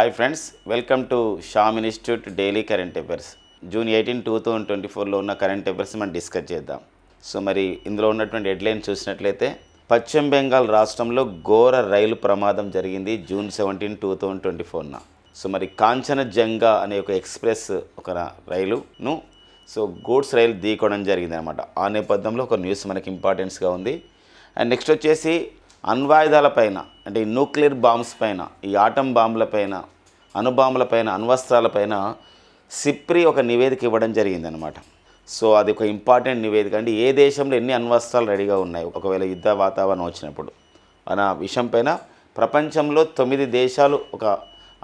Hi friends, welcome to Sam institute daily current affairs. June 18, 2024లో ఉన్న current affairs మనం discuss చేద్దాం. So మరి ఇందులో ఉన్నటువంటి హెడ్లైన్ చూసినట్లయితే, పశ్చిమ బెంగాల్ రాష్ట్రంలో ఘోర రైలు ప్రమాదం జరిగింది జూన్ 17, 2024న. సో మరి కాంచనజంగా అనే ఒక ఎక్స్ప్రెస్ ఒక రైలును గూడ్స్ రైలు ఢీకొనడం జరిగింది అనమాట. ఆ నేపథ్యంలో ఒక న్యూస్ మనకి ఇంపార్టెన్స్గా ఉంది. అండ్ నెక్స్ట్ వచ్చేసి అణ్వాయుధాల పైన, అంటే ఈ న్యూక్లియర్ బాంబ్స్ పైన, ఈ ఆటం బాంబుల పైన, అణుబాంబుల పైన, అణ్వస్త్రాల పైన సిప్రి ఒక నివేదిక ఇవ్వడం జరిగిందనమాట. సో అది ఒక ఇంపార్టెంట్ నివేదిక. అంటే ఏ దేశంలో ఎన్ని అణ్వస్త్రాలు రెడీగా ఉన్నాయి ఒకవేళ యుద్ధ వాతావరణం వచ్చినప్పుడు అన్న విషయం పైన ప్రపంచంలో 9 దేశాలు, ఒక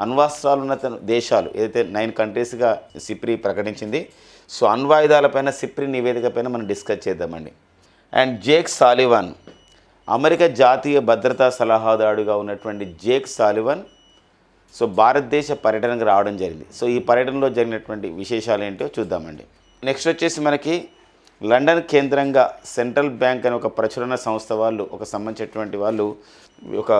అణ్వస్త్రాలు ఉన్న దేశాలు ఏదైతే 9 కంట్రీస్గా సిప్రి ప్రకటించింది. సో అణ్వాయుధాలపైన సిప్రి నివేదిక పైన మనం డిస్కస్ చేద్దామండి. అండ్ జేక్ సాలివన్, అమెరికా జాతీయ భద్రతా సలహాదారుగా ఉన్నటువంటి జేక్ సాలివన్ భారతదేశ పర్యటనకు రావడం జరిగింది. సో ఈ పర్యటనలో జరిగినటువంటి విశేషాలు ఏంటో చూద్దామండి. నెక్స్ట్ వచ్చేసి మనకి లండన్ కేంద్రంగా సెంట్రల్ బ్యాంక్ అనే ఒక ప్రచురణ సంస్థ వాళ్ళు, ఒక సంబంధించినటువంటి వాళ్ళు ఒక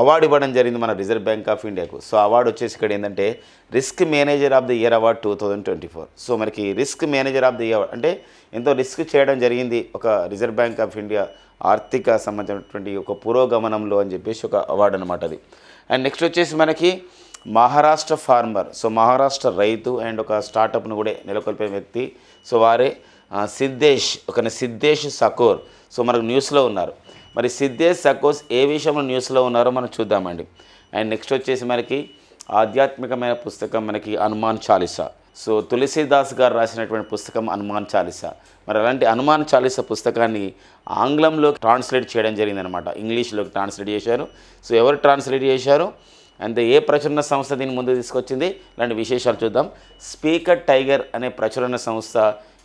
అవార్డు ఇవ్వడం జరిగింది మన రిజర్వ్ బ్యాంక్ ఆఫ్ ఇండియాకు. సో అవార్డు వచ్చేసి ఇక్కడ ఏంటంటే risk manager of the year award 2024. So మనకి risk manager of the year అంటే ఎంతో రిస్క్ చేయడం జరిగింది ఒక రిజర్వ్ బ్యాంక్ ఆఫ్ ఇండియా ఆర్థిక సంబంధించినటువంటి ఒక పురోగమనంలో అని చెప్పేసి ఒక అవార్డు అనమాట అది. అండ్ నెక్స్ట్ వచ్చేసి మనకి మహారాష్ట్ర ఫార్మర్, సో మహారాష్ట్ర రైతు అండ్ ఒక స్టార్టప్ను కూడా నెలకొల్పే వ్యక్తి. సో వారే సిద్ధేష్ సకోర్. సో మనకు న్యూస్లో ఉన్నారు. మరి సిద్ధేష్ సకోర్ ఏ విషయంలో న్యూస్లో ఉన్నారో మనం చూద్దామండి. అండ్ నెక్స్ట్ వచ్చేసి మనకి ఆధ్యాత్మికమైన పుస్తకం మనకి హనుమాన్ చాలీసా. సో తులసీదాస్ గారు రాసినటువంటి పుస్తకం హనుమాన్ చాలీసా. మరి అలాంటి హనుమాన్ చాలీసా పుస్తకాన్ని ఆంగ్లంలో ట్రాన్స్లేట్ చేయడం జరిగిందనమాట. ఇంగ్లీష్లోకి ట్రాన్స్లేట్ చేశారు. సో ఎవరు ట్రాన్స్లేట్ చేశారు అంటే ఏ ప్రచురణ సంస్థ దీన్ని ముందు తీసుకొచ్చింది, ఇలాంటి విశేషాలు చూద్దాం. స్పీకర్ టైగర్ అనే ప్రచురణ సంస్థ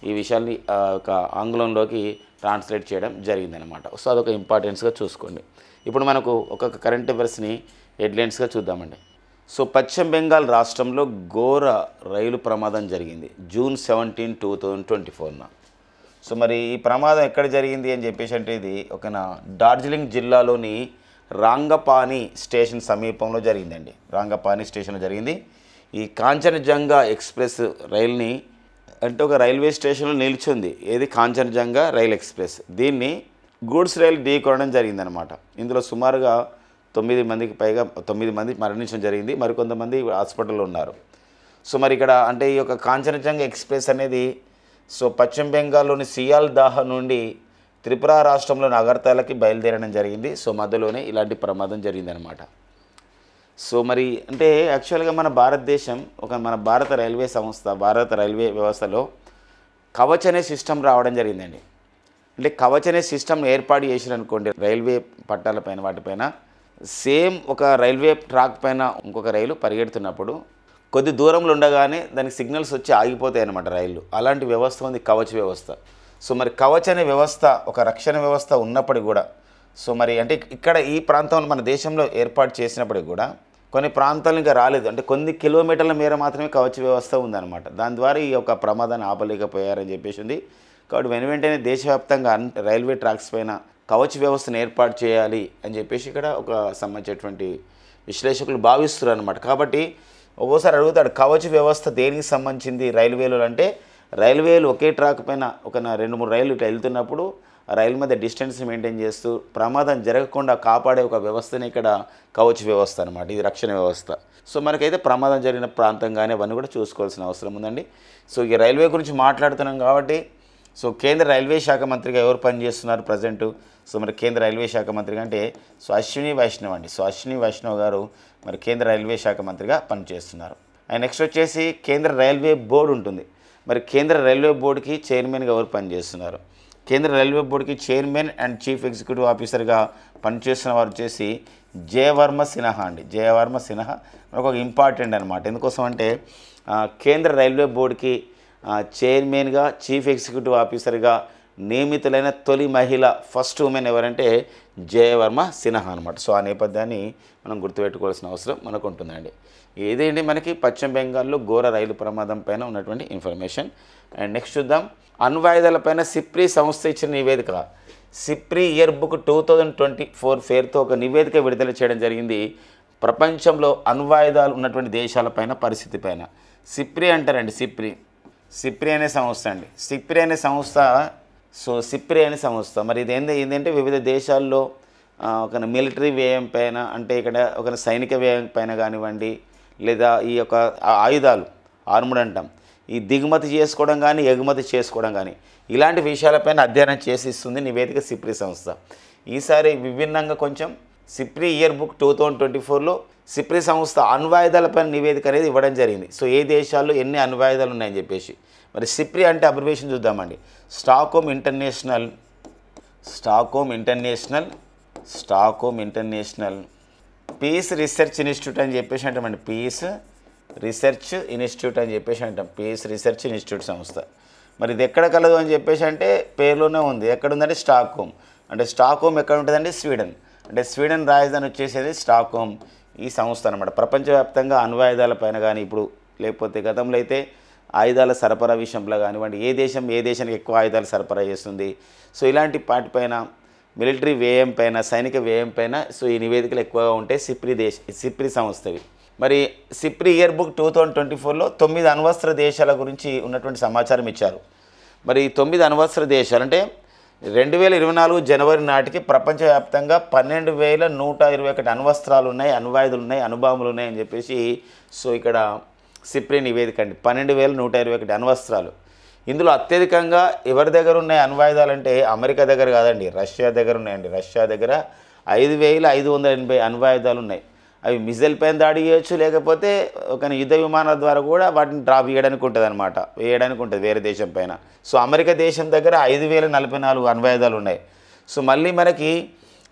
ఈ విషయాన్ని ఒక ఆంగ్లంలోకి ట్రాన్స్లేట్ చేయడం జరిగిందనమాట. సో అదొక ఇంపార్టెన్స్గా చూసుకోండి. ఇప్పుడు మనకు ఒక్కొక్క కరెంట్ అఫైర్స్ని హెడ్లైన్స్గా చూద్దామండి. సో పశ్చిమ బెంగాల్ రాష్ట్రంలో ఘోర రైలు ప్రమాదం జరిగింది జూన్ 17, 2024న. సో మరి ఈ ప్రమాదం ఎక్కడ జరిగింది అని చెప్పేసి అంటే ఇది ఒక డార్జిలింగ్ జిల్లాలోని రాంగపాని స్టేషన్ సమీపంలో జరిగిందండి. రాంగపాని స్టేషన్లో జరిగింది. ఈ కాంచనజంగా ఎక్స్ప్రెస్ రైల్ని అంటే ఒక రైల్వే స్టేషన్లో నిలిచింది. ఏది కాంచనజంగా రైల్ ఎక్స్ప్రెస్. దీన్ని గూడ్స్ రైలు ఢీకొనడం జరిగిందనమాట. ఇందులో సుమారుగా 9 మందికి పైగా 9 మంది మరణించడం జరిగింది. మరికొంతమంది హాస్పిటల్లో ఉన్నారు. సో మరి ఇక్కడ అంటే ఈ యొక్క కాంచనజంగా ఎక్స్ప్రెస్ అనేది పశ్చిమ బెంగాల్లోని సియాల్దాహ్ నుండి త్రిపుర రాష్ట్రంలోని అగర్తలాకి బయలుదేరడం జరిగింది. సో మధ్యలోనే ఇలాంటి ప్రమాదం జరిగిందనమాట. సో మరి అంటే యాక్చువల్గా మన భారతదేశం మన భారత రైల్వే సంస్థ, భారత రైల్వే వ్యవస్థలో కవచ్ అనే సిస్టమ్ రావడం జరిగిందండి. అంటే కవచ్ అనే సిస్టమ్ ఏర్పాటు చేసిరనుకోండి రైల్వే పట్టాలపైన, వాటిపైన సేమ్ ఒక రైల్వే ట్రాక్ పైన ఇంకొక రైలు పరిగెడుతున్నప్పుడు కొద్ది దూరంలో ఉండగానే దానికి సిగ్నల్స్ వచ్చి ఆగిపోతాయి అన్నమాట రైళ్ళు. అలాంటి వ్యవస్థ ఉంది కవచ్ వ్యవస్థ. సో మరి కవచ్ అనే వ్యవస్థ ఒక రక్షణ వ్యవస్థ ఉన్నప్పటికీ కూడా, సో మరి అంటే ఇక్కడ ఈ ప్రాంతంలో మన దేశంలో ఏర్పాటు చేసినప్పటికీ కూడా కొన్ని ప్రాంతాలు ఇంకా రాలేదు. అంటే కొన్ని కిలోమీటర్ల మేర మాత్రమే కవచ్ వ్యవస్థ ఉందన్నమాట. దాని ద్వారా ఈ యొక్క ప్రమాదాన్ని ఆపలేకపోయారని చెప్పేసి ఉంది. కాబట్టి వెంటనే దేశవ్యాప్తంగా రైల్వే ట్రాక్స్ పైన కవచ్ వ్యవస్థను ఏర్పాటు చేయాలి అని చెప్పేసి ఇక్కడ ఒక సంబంధించినటువంటి విశ్లేషకులు భావిస్తున్నారు అనమాట. కాబట్టి ఒక్కోసారి అడుగుతాడు కవచ్ వ్యవస్థ దేనికి సంబంధించింది రైల్వేలు అంటే, రైల్వేలు ఒకే ట్రాక్ పైన ఒక 2-3 రైళ్ళు ఇట్లా వెళ్తున్నప్పుడు ఆ రైలు మధ్య డిస్టెన్స్ మెయింటైన్ చేస్తూ ప్రమాదం జరగకుండా కాపాడే ఒక వ్యవస్థనే ఇక్కడ కవచ్ వ్యవస్థ అనమాట. ఇది రక్షణ వ్యవస్థ. సో మనకైతే ప్రమాదం జరిగిన ప్రాంతం కానీ అవన్నీ కూడా చూసుకోవాల్సిన అవసరం ఉందండి. సో ఈ రైల్వే గురించి మాట్లాడుతున్నాం కాబట్టి, సో కేంద్ర రైల్వే శాఖ మంత్రిగా ఎవరు పనిచేస్తున్నారు ప్రజెంటు? సో మరి కేంద్ర రైల్వే శాఖ మంత్రిగా అంటే అశ్విని వైష్ణవ్ అండి. సో అశ్విని వైష్ణవ్ గారు మరి కేంద్ర రైల్వే శాఖ మంత్రిగా పనిచేస్తున్నారు. అండ్ నెక్స్ట్ వచ్చేసి కేంద్ర రైల్వే బోర్డు ఉంటుంది. మరి కేంద్ర రైల్వే బోర్డుకి చైర్మన్గా ఎవరు పనిచేస్తున్నారు? కేంద్ర రైల్వే బోర్డుకి చైర్మన్ అండ్ చీఫ్ ఎగ్జిక్యూటివ్ ఆఫీసర్గా పనిచేస్తున్న వారు వచ్చేసి జయవర్మ సిన్హా అండి. జయవర్మ సిన్హా మనకు ఒక ఇంపార్టెంట్ అనమాట. ఎందుకోసం అంటే కేంద్ర రైల్వే బోర్డుకి చైర్మన్గా, చీఫ్ ఎగ్జిక్యూటివ్ ఆఫీసర్గా నియమితులైన తొలి మహిళ, ఫస్ట్ ఉమెన్ ఎవరంటే జయవర్మ సిన్హా అనమాట. సో ఆ నేపథ్యాన్ని మనం గుర్తుపెట్టుకోవాల్సిన అవసరం మనకు ఉంటుందండి. ఇదేంటి మనకి పశ్చిమ బెంగాల్లో ఘోర రైలు ప్రమాదం పైన ఉన్నటువంటి ఇన్ఫర్మేషన్. అండ్ నెక్స్ట్ చూద్దాం. అణ్వాయుధాలపైన సిప్రి సంస్థ ఇచ్చిన నివేదిక. సిప్రి ఇయర్ బుక్ 2024 పేరుతో ఒక నివేదిక విడుదల చేయడం జరిగింది. ప్రపంచంలో అణ్వాయుధాలు ఉన్నటువంటి దేశాలపైన పరిస్థితి పైన. సిప్రి అంటారండి, సిప్రి అనే సంస్థ అండి. సిప్రి అనే సంస్థ సిప్రి అనే సంస్థ మరి ఏంటంటే వివిధ దేశాల్లో ఒక మిలిటరీ వ్యయం పైన, అంటే ఇక్కడ ఒక సైనిక వ్యయం పైన కానివ్వండి, లేదా ఈ యొక్క ఆయుధాలు ఆర్ముడ్ అంటాం, ఈ దిగుమతి చేసుకోవడం కానీ ఎగుమతి చేసుకోవడం కానీ ఇలాంటి విషయాలపైన అధ్యయనం చేసి ఇస్తుంది నివేదిక సిప్రి సంస్థ. ఈసారి విభిన్నంగా కొంచెం సిప్రి ఇయర్ బుక్ 2024లో సిప్రి సంస్థ అణ్వాయుధాలపైన నివేదిక అనేది ఇవ్వడం జరిగింది. సో ఏ దేశాల్లో ఎన్ని అణ్వాయుధాలు ఉన్నాయని చెప్పేసి. మరి సిప్రి అంటే అబ్రివేషన్ చూద్దామండి. Stockholm International Peace Research Institute అని చెప్పేసి అంటామండి. పీస్ రీసెర్చ్ ఇన్స్టిట్యూట్ అని చెప్పేసి అంటాం. పీస్ రీసెర్చ్ ఇన్స్టిట్యూట్ సంస్థ. మరి ఇది ఎక్కడ కలదు అని చెప్పేసి అంటే పేరులోనే ఉంది. ఎక్కడ ఉందంటే స్టాక్హోమ్. అంటే స్టాక్హోమ్ ఎక్కడ ఉంటుందంటే స్వీడన్. అంటే స్వీడన్ రాజధాని వచ్చేసేది స్టాక్హోమ్ ఈ సంస్థ అనమాట. ప్రపంచవ్యాప్తంగా అణ్వాయుధాలపైన కానీ ఇప్పుడు లేకపోతే గతంలో అయితే ఆయుధాల సరఫరా విషయంలో కానివ్వండి, ఏ దేశానికి ఎక్కువ ఆయుధాలు సరఫరా చేస్తుంది, సో ఇలాంటి వాటిపైన మిలిటరీ వ్యయం పైన, సైనిక వ్యయం పైన సో ఈ నివేదికలు ఎక్కువగా ఉంటాయి సిప్రి సంస్థవి. మరి సిప్రి ఇయర్ బుక్ 2024లో 9 అణ్వస్త్ర దేశాల గురించి ఉన్నటువంటి సమాచారం ఇచ్చారు. మరి 9 అణ్వస్త్ర దేశాలు అంటే 2024 జనవరి నాటికి ప్రపంచవ్యాప్తంగా 12,121 అణ్వస్త్రాలు ఉన్నాయి, అణ్వాయుధాలు ఉన్నాయి, అణుబాంబులు ఉన్నాయి అని చెప్పేసి సో ఇక్కడ సిప్రి నివేదిక అండి. 12,121 అణ్వస్త్రాలు. ఇందులో అత్యధికంగా ఎవరి దగ్గర ఉన్నాయి అణ్వాయుధాలు అంటే అమెరికా దగ్గర కాదండి, రష్యా దగ్గర ఉన్నాయండి. రష్యా దగ్గర 5,580 అణ్వాయుధాలు ఉన్నాయి. అవి మిజైల్ పైన దాడి చేయొచ్చు, లేకపోతే ఒక యుద్ధ విమానాల ద్వారా కూడా వాటిని డ్రాప్ చేయడానికి ఉంటుంది అనమాట, వేయడానికి ఉంటుంది వేరే దేశం పైన. సో అమెరికా దేశం దగ్గర 5,044 అణ్వాయుధాలు ఉన్నాయి. సో మళ్ళీ మనకి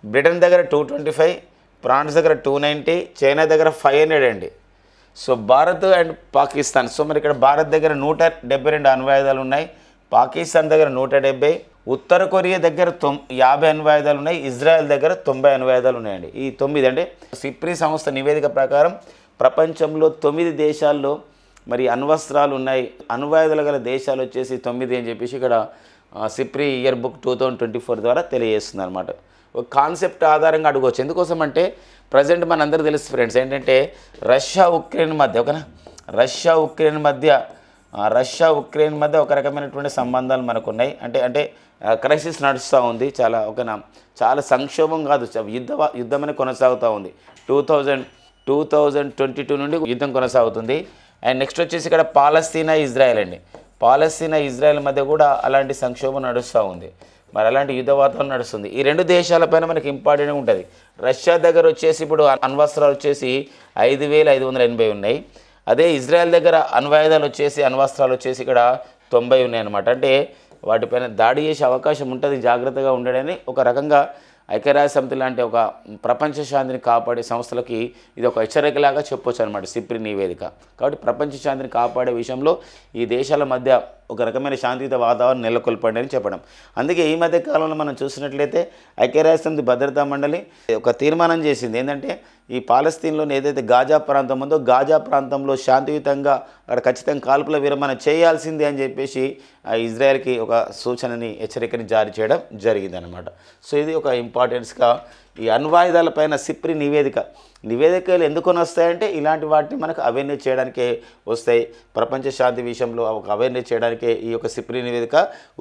బ్రిటన్ దగ్గర 225, ఫ్రాన్స్ దగ్గర 290, చైనా దగ్గర 500 అండి. So Bharat and Pakistan. So మరి ఇక్కడ భారత్ దగ్గర 172 అణ్వాయుధాలు ఉన్నాయి, పాకిస్తాన్ దగ్గర 170, ఉత్తర కొరియా దగ్గర 50 అణ్వాయుధాలు ఉన్నాయి, ఇజ్రాయెల్ దగ్గర 90 అణ్వాయుధాలు ఉన్నాయండి. ఈ 9 అంటే సిప్రి సంస్థ నివేదిక ప్రకారం ప్రపంచంలో 9 దేశాల్లో మరి అణ్వస్త్రాలు ఉన్నాయి, అణ్వాయుధాలు గల దేశాలు వచ్చేసి 9 అని చెప్పేసి ఇక్కడ సిప్రి ఇయర్ బుక్ 2024 ద్వారా తెలియజేస్తుంది అనమాట. ఒక కాన్సెప్ట్ ఆధారంగా అడగవచ్చు. ఎందుకోసం అంటే ప్రజెంట్ మనందరికీ తెలుసు ఫ్రెండ్స్ ఏంటంటే రష్యా ఉక్రెయిన్ మధ్య ఒక రకమైనటువంటి సంబంధాలు మనకు ఉన్నాయి. అంటే క్రైసిస్ నడుస్తూ ఉంది, చాలా సంక్షోభం కాదు, యుద్ధం అనేది కొనసాగుతూ ఉంది. 2022 నుండి యుద్ధం కొనసాగుతుంది. అండ్ నెక్స్ట్ వచ్చేసి ఇక్కడ పాలస్తీనా ఇజ్రాయెల్ మధ్య కూడా అలాంటి సంక్షోభం నడుస్తూ ఉంది. మరి అలాంటి యుద్ధ వాతావరణం నడుస్తుంది. ఈ రెండు దేశాలపైన మనకి ఇంపార్టెంట్గా ఉంటుంది. రష్యా దగ్గర వచ్చేసి ఇప్పుడు అణ్వస్త్రాలు వచ్చేసి 5,580 ఉన్నాయి. అదే ఇజ్రాయెల్ దగ్గర అణ్వాయుధాలు అణ్వస్త్రాలు వచ్చేసి ఇక్కడ 90 ఉన్నాయి అన్నమాట. అంటే వాటిపైన దాడి చేసే అవకాశం ఉంటుంది, జాగ్రత్తగా ఉండడని ఒక రకంగా ఐక్యరాజ్య సమితి లాంటి ఒక ప్రపంచ శాంతిని కాపాడే సంస్థలకి ఇది ఒక హెచ్చరికలాగా చెప్పొచ్చు అనమాట సిప్రి నివేదిక. కాబట్టి ప్రపంచ శాంతిని కాపాడే విషయంలో ఈ దేశాల మధ్య ఒక రకమైన శాంతియుత వాతావరణం నెలకొల్పండి అని చెప్పడం. అందుకే ఈ మధ్య కాలంలో మనం చూసినట్లయితే ఐక్యరాజ్య సమితి భద్రతా మండలి ఒక తీర్మానం చేసింది. ఏంటంటే ఈ పాలస్తీన్లోని ఏదైతే గాజా ప్రాంతం ఉందో గాజా ప్రాంతంలో శాంతియుతంగా అక్కడ ఖచ్చితంగా కాల్పుల విరమణ చేయాల్సిందే అని చెప్పేసి ఇజ్రాయెల్కి ఒక హెచ్చరికని జారీ చేయడం జరిగిందనమాట. సో ఇది ఒక ఇంపార్టెన్స్గా ఈ అణ్వాయుధాలపైన సిప్రి నివేదికలు ఎందుకొని వస్తాయంటే ఇలాంటి వాటిని మనకు అవేర్నెస్ చేయడానికే వస్తాయి. ప్రపంచ శాంతి విషయంలో ఒక అవేర్నెస్ చేయడానికే ఈ యొక్క సిప్రి నివేదిక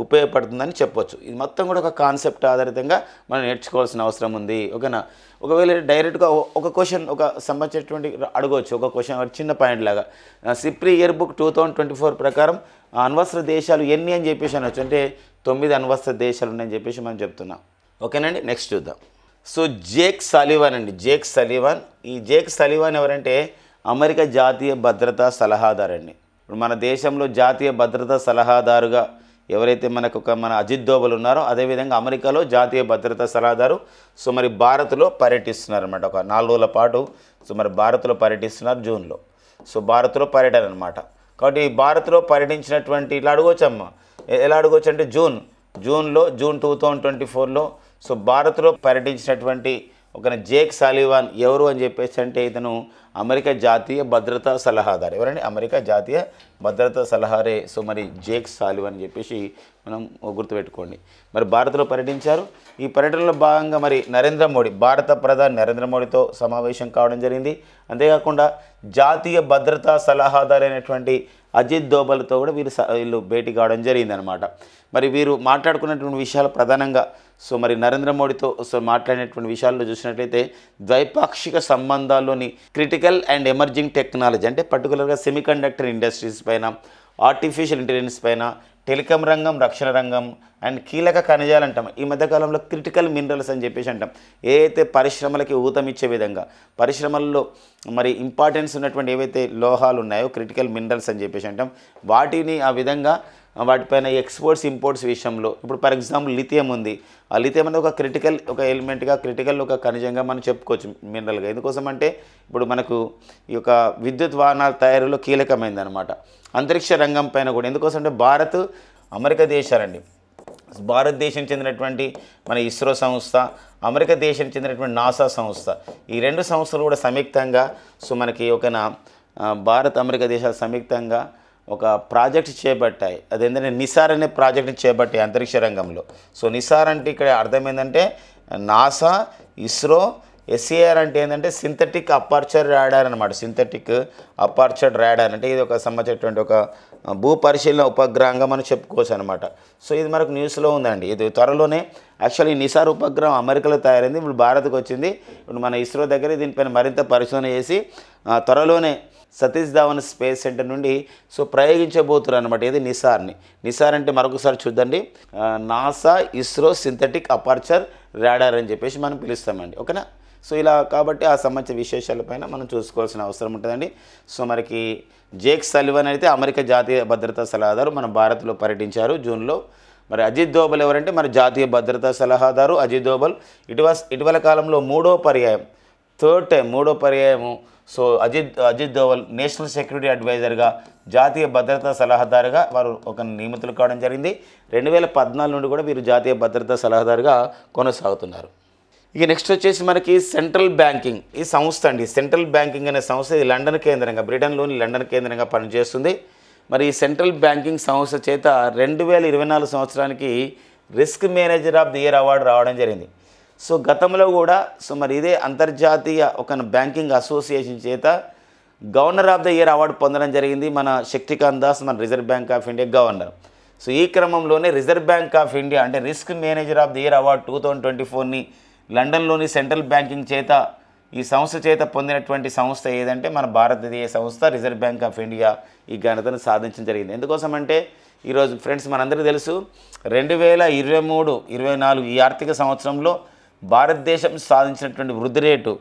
ఉపయోగపడుతుందని చెప్పొచ్చు. ఇది మొత్తం కూడా ఒక కాన్సెప్ట్ ఆధారితంగా మనం నేర్చుకోవాల్సిన అవసరం ఉంది. ఓకేనా? ఒకవేళ డైరెక్ట్గా ఒక క్వశ్చన్ ఒక సంబంధించినటువంటి అడగవచ్చు, ఒక క్వశ్చన్ చిన్న పాయింట్ లాగా సిప్రి ఇయర్ బుక్ 2024 ప్రకారం అణ్వస్త్ర దేశాలు ఎన్ని అని చెప్పేసి అనవచ్చు. అంటే 9 అణ్వస్త్ర దేశాలు ఉన్నాయని చెప్పేసి మనం చెప్తున్నాం. ఓకేనండి, నెక్స్ట్ చూద్దాం. సో జేక్ సలీవన్ ఈ జేక్ సలీవన్ ఎవరంటే అమెరికా జాతీయ భద్రతా సలహాదారు అండి. ఇప్పుడు మన దేశంలో జాతీయ భద్రతా సలహాదారుగా ఎవరైతే మన అజిత్ దోవల్ ఉన్నారో అదేవిధంగా అమెరికాలో జాతీయ భద్రతా సలహాదారు సో మరి భారత్లో పర్యటిస్తున్నారు అనమాట. ఒక 4 రోజుల పాటు సో మరి భారత్లో పర్యటిస్తున్నారు జూన్లో. సో భారత్లో పర్యటన అనమాట. కాబట్టి భారత్లో పర్యటించినటువంటి ఇలా అడగవచ్చమ్మా, ఎలా అడగవచ్చు అంటే జూన్ 2024లో సో భారత్లో పర్యటించినటువంటి ఒక జేక్ సలీవన్ ఎవరు అని చెప్పేసి అంటే ఇతను అమెరికా జాతీయ భద్రతా సలహాదారు. ఎవరండి? అమెరికా జాతీయ భద్రతా సలహారే సో మరి జేక్ సలీవన్ అని చెప్పేసి మనం గుర్తుపెట్టుకోండి. మరి భారత్లో పర్యటించారు. ఈ పర్యటనలో భాగంగా మరి నరేంద్ర మోడీ, భారత ప్రధాని నరేంద్ర మోడీతో సమావేశం కావడం జరిగింది. అంతేకాకుండా జాతీయ భద్రతా సలహాదారు అయినటువంటి అజిత్ దోవల్తో కూడా వీళ్ళు భేటీ కావడం జరిగిందనమాట. మరి వీరు మాట్లాడుకున్నటువంటి విషయాలు ప్రధానంగా మరి నరేంద్ర మోడీతో మాట్లాడినటువంటి విషయాల్లో చూసినట్లయితే ద్వైపాక్షిక సంబంధాల్లోని క్రిటికల్ అండ్ ఎమర్జింగ్ టెక్నాలజీ అంటే పర్టికులర్గా సెమీకండక్టర్ ఇండస్ట్రీస్ పైన, ఆర్టిఫిషియల్ ఇంటెలిజెన్స్ పైన, టెలికాం రంగం, రక్షణ రంగం అండ్ కీలక ఖనిజాలు అంటాం. ఈ మధ్యకాలంలో క్రిటికల్ మినరల్స్ అని చెప్పేసి అంటాం. ఏవైతే పరిశ్రమలకి ఊతమిచ్చే విధంగా, పరిశ్రమల్లో మరి ఇంపార్టెన్స్ ఉన్నటువంటి ఏవైతే లోహాలు ఉన్నాయో క్రిటికల్ మినరల్స్ అని చెప్పేసి అంటాం, వాటిని ఆ విధంగా వాటిపైన ఎక్స్పోర్ట్స్ ఇంపోర్ట్స్ విషయంలో ఇప్పుడు ఫర్ ఎగ్జాంపుల్ లిథియం ఉంది. ఆ లిథియం అనేది ఒక క్రిటికల్ ఎలిమెంట్గా, క్రిటికల్ ఒక ఖనిజంగా మనం చెప్పుకోవచ్చు మినరల్గా. ఎందుకోసం అంటే ఇప్పుడు మనకు ఈ యొక్క విద్యుత్ వాహనాల తయారీలో కీలకమైంది అనమాట. అంతరిక్ష రంగం పైన కూడా ఎందుకోసం అంటే భారత్, అమెరికా దేశాలండి. భారతదేశం చెందినటువంటి మన ఇస్రో సంస్థ, అమెరికా దేశానికి చెందినటువంటి నాసా సంస్థ, ఈ రెండు సంస్థలు కూడా సంయుక్తంగా మనకి భారత్ అమెరికా దేశాలు సంయుక్తంగా ఒక ప్రాజెక్ట్ చేపట్టాయి. అదేంటంటే నిసార్ అనే ప్రాజెక్ట్ని చేపట్టాయి అంతరిక్ష రంగంలో. నిసార్ అంటే ఇక్కడ అర్థం ఏంటంటే నాసా, ఇస్రో, SAR అంటే ఏంటంటే సింథటిక్ అపర్చర్ రాడార్ అనమాట. సింథటిక్ అపర్చర్ రాడార్ అంటే ఇది ఒక సంబంధించినటువంటి ఒక భూ పరిశీలన ఉపగ్రహంగా మనం చెప్పుకోవచ్చు అనమాట. ఇది మనకు న్యూస్లో ఉందండి. ఇది త్వరలోనే యాక్చువల్లీ నిసార్ ఉపగ్రహం అమెరికాలో తయారైంది, ఇప్పుడు భారత్కు వచ్చింది. ఇప్పుడు మన ఇస్రో దగ్గర దీనిపైన మరింత పరిశోధన చేసి త్వరలోనే సతీష్ ధావన్ స్పేస్ సెంటర్ నుండి ప్రయోగించబోతున్నారు అనమాట. ఇది నిసార్ అంటే మరొకసారి చూద్దండి, NASA ISRO synthetic aperture radar అని చెప్పేసి మనం పిలుస్తామండి. ఓకేనా. ఇలా కాబట్టి ఆ సంబంధించిన విశేషాలపైన మనం చూసుకోవాల్సిన అవసరం ఉంటుందండి. మనకి జేక్ సల్లివన్ అయితే అమెరికా జాతీయ భద్రతా సలహాదారు మన భారత్లో పర్యటించారు జూన్లో. మరి అజిత్ దోవల్ ఎవరంటే మన జాతీయ భద్రతా సలహాదారు అజిత్ దోవల్ ఇటీవల కాలంలో మూడో పర్యాయము అజిత్ దోవల్ నేషనల్ సెక్యూరిటీ అడ్వైజర్గా, జాతీయ భద్రతా సలహాదారుగా వారు నియమితులు కావడం జరిగింది. 2014 నుండి కూడా వీరు జాతీయ భద్రతా సలహాదారుగా కొనసాగుతున్నారు. ఇక నెక్స్ట్ వచ్చేసి మనకి సెంట్రల్ బ్యాంకింగ్ ఈ సంస్థ అండి. సెంట్రల్ బ్యాంకింగ్ అనే సంస్థ ఇది లండన్ కేంద్రంగా, బ్రిటన్లోని లండన్ కేంద్రంగా పనిచేస్తుంది. మరి ఈ సెంట్రల్ బ్యాంకింగ్ సంస్థ చేత 2024 సంవత్సరానికి risk manager of the year award రావడం జరిగింది. గతంలో కూడా మరి ఇదే అంతర్జాతీయ ఒక బ్యాంకింగ్ అసోసియేషన్ చేత governor of the year award పొందడం జరిగింది మన శక్తికాంత్ దాస్, మన Reserve Bank of India governor. ఈ క్రమంలోనే రిజర్వ్ బ్యాంక్ ఆఫ్ ఇండియా అంటే risk manager of the year award 2024ని లండన్లోని సెంట్రల్ బ్యాంకింగ్ చేత ఈ సంస్థ చేత పొందినటువంటి సంస్థ ఏదంటే మన భారతదేశ సంస్థ రిజర్వ్ బ్యాంక్ ఆఫ్ ఇండియా ఈ ఘనతను సాధించడం జరిగింది. ఎందుకోసం అంటే ఈరోజు ఫ్రెండ్స్ మనందరికీ తెలుసు 2023-24 ఈ ఆర్థిక సంవత్సరంలో భారతదేశం సాధించినటువంటి వృద్ధి రేటు,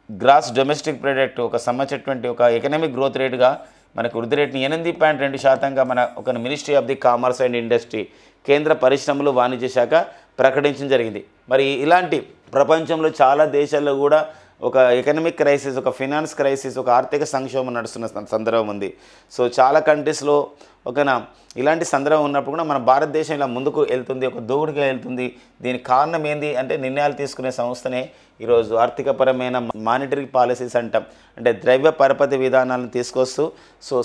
గ్రాస్ డొమెస్టిక్ ప్రొడక్ట్ ఒక సంబంధించినటువంటి ఒక ఎకనామిక్ గ్రోత్ రేటుగా మనకు వృద్ధి రేటుని 8.2% మన ministry of the commerce and industry, కేంద్ర పరిశ్రమలు వాణిజ్య శాఖ ప్రకటించడం జరిగింది. మరి ఇలాంటి ప్రపంచంలో చాలా దేశాల్లో కూడా ఒక ఎకనామిక్ క్రైసిస్, ఒక ఫినాన్స్ క్రైసిస్, ఒక ఆర్థిక సంక్షోభం నడుస్తున్న సందర్భం ఉంది. చాలా కంట్రీస్లో ఇలాంటి సందర్భం ఉన్నప్పుడు కూడా మన భారతదేశం ఇలా ముందుకు వెళ్తుంది, ఒక దూకుడుగా వెళ్తుంది. దీనికి కారణం ఏంది అంటే నిర్ణయాలు తీసుకునే సంస్థనే ఈరోజు ఆర్థికపరమైన మానిటరీ పాలసీస్ అంటాం. అంటే ద్రవ్య పరపతి విధానాలను తీసుకొస్తూ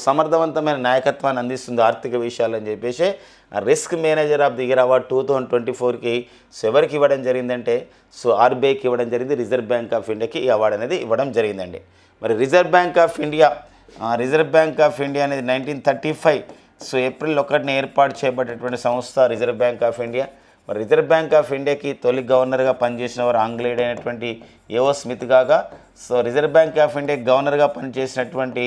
సమర్థవంతమైన నాయకత్వాన్ని అందిస్తుంది ఆర్థిక విషయాలని చెప్పేసి risk manager of the year award 2024కి ఎవరికి ఇవ్వడం జరిగిందంటే RBIకి ఇవ్వడం జరిగింది, రిజర్వ్ బ్యాంక్ ఆఫ్ ఇండియాకి ఈ అవార్డు అనేది ఇవ్వడం జరిగిందండి. మరి రిజర్వ్ బ్యాంక్ ఆఫ్ ఇండియా అనేది 1935 ఏప్రిల్ 1న ఏర్పాటు చేయబడేటువంటి సంస్థ రిజర్వ్ బ్యాంక్ ఆఫ్ ఇండియా. మరి రిజర్వ్ బ్యాంక్ ఆఫ్ ఇండియాకి తొలి గవర్నర్గా పనిచేసిన వారు ఆంగ్లేయుడైనటువంటి ఏఓ స్మిత్ కాగా రిజర్వ్ బ్యాంక్ ఆఫ్ ఇండియా గవర్నర్గా పనిచేసినటువంటి